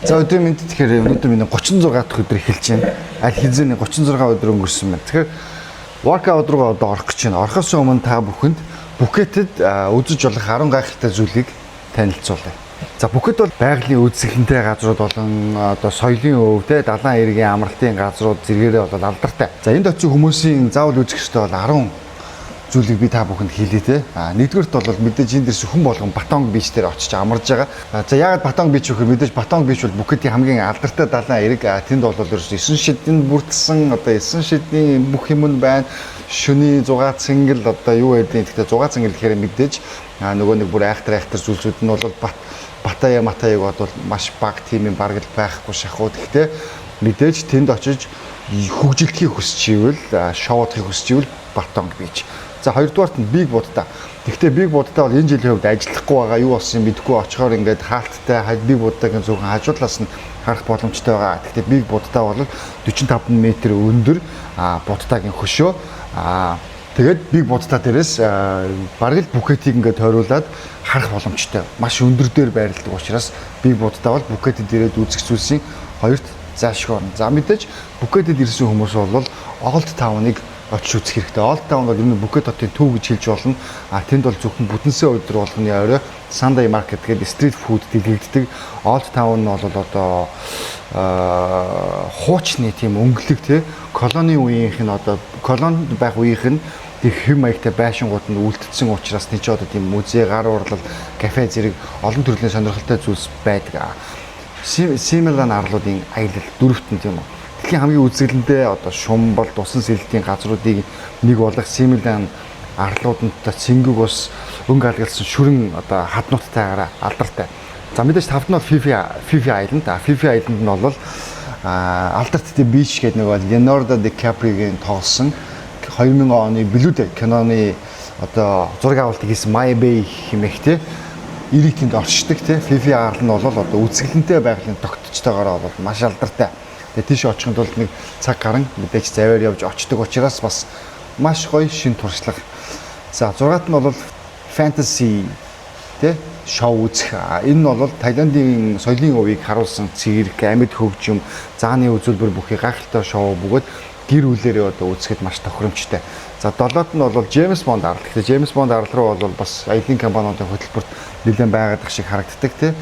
За өдөр минь тэгэхээр өнөөдөр миний 36 дахь өдөр эхэлж байна. Аль хэзээ 36 өдөр өнгөрсөн байна. Тэгэхээр workout руу одоо орох гэж байна. Орохоос өмнө та бүхэнд Phuket-д үзэж болох 10 гайхалтай зүйлийг танилцуулъя. За Phuket бол байгалийн үзэсгэлэнтэй газрууд болон одоо соёлын өв те далайн эргийн амралтын газрууд зэрэгээрээ бол алдартай. За энд очиж хүмүүсийн заавал үзэх ёстой бол 10 зүйлийг би та бүхэнд хэлье те. Нэгдүгээрт бол мэдээж энэ дэрс хүн болгон Patong Beach дээр очиж амарж байгаа. За яагаад Patong Beach вэ гэхээр мэдээж Patong Beach бол Phuket-ийн хамгийн алдартай далайн эрэг. Тэнд бол ерөөс 9 шидийн бүрдсэн одоо 9 шидийн бүх юм байна. Шөний 6 цэнгэл одоо юу гэдэг. Гэхдээ 6 цэнгэл гэхээр мэдээж нөгөө нэг бүр айхтар зүйлсүүд нь бол Батая матаяг бол маш бага тийм юм бараг л байхгүй шахуу. Гэхдээ мэдээж тэнд очиж хөгжилтхийг хүсч ивэл шоудахыг хүсч ивэл Patong Beach. За хоёрдугаарт нь Big Budta. Гэхдээ Big Budta бол энэ жилийн хувьд ажиллахгүй байгаа. Юу болсон юм мэдэхгүй очихоор ингээд хаалттай Big Budta-гийн зөвхөн хажуудлаас нь харах боломжтой байгаа. Гэхдээ Big Budta бол 45 м өндөр Budta-гийн хөшөө. Тэгээд Big Budta дээрээс бараг л Phuket-ийг ингээд тойруулаад харах боломжтой. Маш өндөр дээр байрладаг учраас Big Budta бол Phuket-д ирээд үзэх зүйлсийн хоёрт зайлшгүй. За мэдээж Phuket-д ирсэн хүмүүс бол Old Town-ыг очиж үзэх хэрэгтэй. Old Town бол энэ Phuket хотын төв гэж хэлж болно. Тэнд бол зөвхөн бүтэнсээ өдөр болгоны орой Sunday market гэдэг street food дэлгэгддэг. Old Town нь бол одоо хуучны тийм өнгөлөг тий колони үеийнх нь одоо колонд байх үеийнх нь их хэм маягтай байшингууд нь үлдсэн учраас тийч одоо тийм музей, гар урлал, кафе зэрэг олон төрлийн сонирхолтой зүйлс байдаг. Симилан арлуудын аялал дөрөвт нь тийм үү. Дэлхийн хамгийн үзэсгэлэнтэй одоо Шумбал, Усан сэлэлтийн газруудыг нэг болох Симилан арлуудад цэнгэг ус өнгө алгалсан шүрэн одоо хаднууттайгаараа алдартай. За мэдээж тавд нь бол Phi Island. Phi Island нь бол Alderton Beach гэдэг нэг Leonardo DiCaprio-гийн тоглосон 2000 оны Blue киноны одоо зураг авалт хийсэн My Bay хэмээх те эрийг тэнд орчдөг те Phi Island нь бол одоо үзэсгэлэнтэй байгалийн тогтцоотойгоор бол маш алдартай. Тэгээ тийш очиход бол нэг цаг гарan мэдээж заваар явж очдөг учраас бас маш гоё шин туршлага. За 6-т нь бол fantasy тэ шоу үзэх. Энэ нь бол Таиландын соёлын өвийг харуулсан цирк, амьд хөгжим, зааны үзүүлбэр бүхий гайхалтай шоу бөгөөд гэр бүлээрээ одоо үзэхэд маш тохиромжтой. За 7-т нь бол James Bond арал. Тэгэхээр James Bond арал руу бол бас аялын компаниудын хөтөлбөрт нэлээд байгаад шиг харагддаг тэ.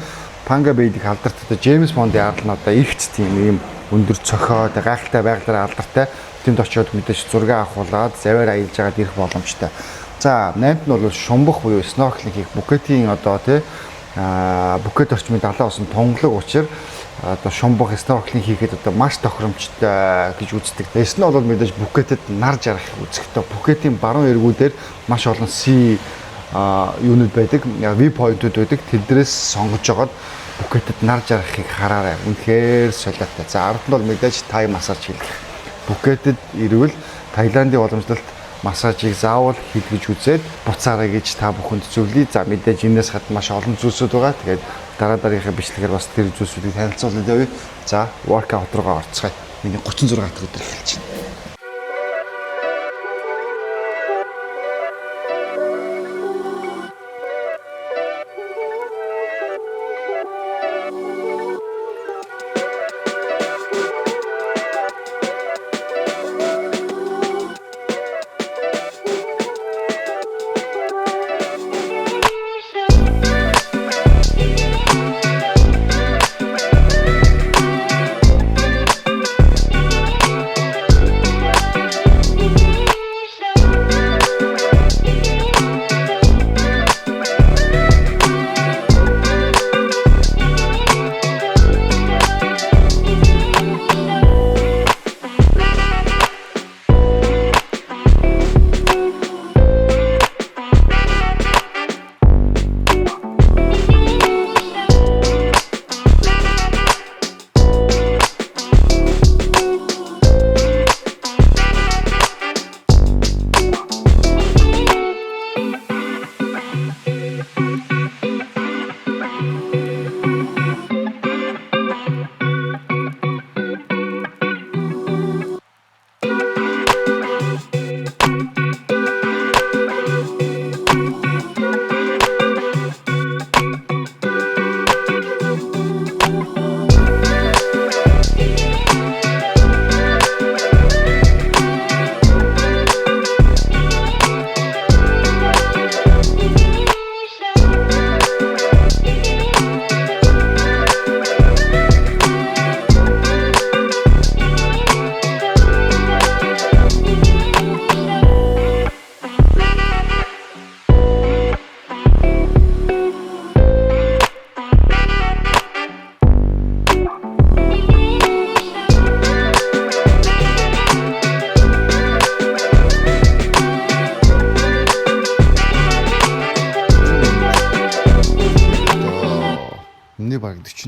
Panga Bay-ийг алдартай James Bond-ийн арал нь одоо ихт тийм юм өндөр цохоод гайхалтай байгалаар алдартай. Тэнд очиод мэдээж зураг авахулаад заваар аялж байгаад ирэх боломжтой. За 8-т нь бол шумбах буюу snorkeling хийх Phuket-ийн одоо тий Phuket орчмын далайн усан тунгалаг учир одоо шумбах snorkeling хийхэд одоо маш тохиромжтой гэж үздэг. Эс нь бол мэдээж Phuket-д нар жаргах үзэхтэй. Phuket-ийн баруун эргүүдээр маш олон юунууд байдаг, view point-ууд байдаг. Тэднээс сонгож жоод Phuket-д нар жаргахыг хараарай. Үнэхээр солиотой. За 10-т нь бол мэдээж Thai массаж хийх. Phuket-д ирвэл Таиландын уламжлалт массажийг заавал хийлгэж үзээд буцаарай гэж та бүхэнд зөвлөе. За мэдээж энэс хад маш олон зүйлсүүд байгаа. Тэгээд дараагийн бичлэгээр бас тэр зүйлсүүдийг танилцуулъя тавь. За workout руугаа орцгоё. Миний 36 дахь өдөр эхэлж байна.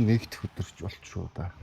чинь нэгдэх өдөрч болчихоо да.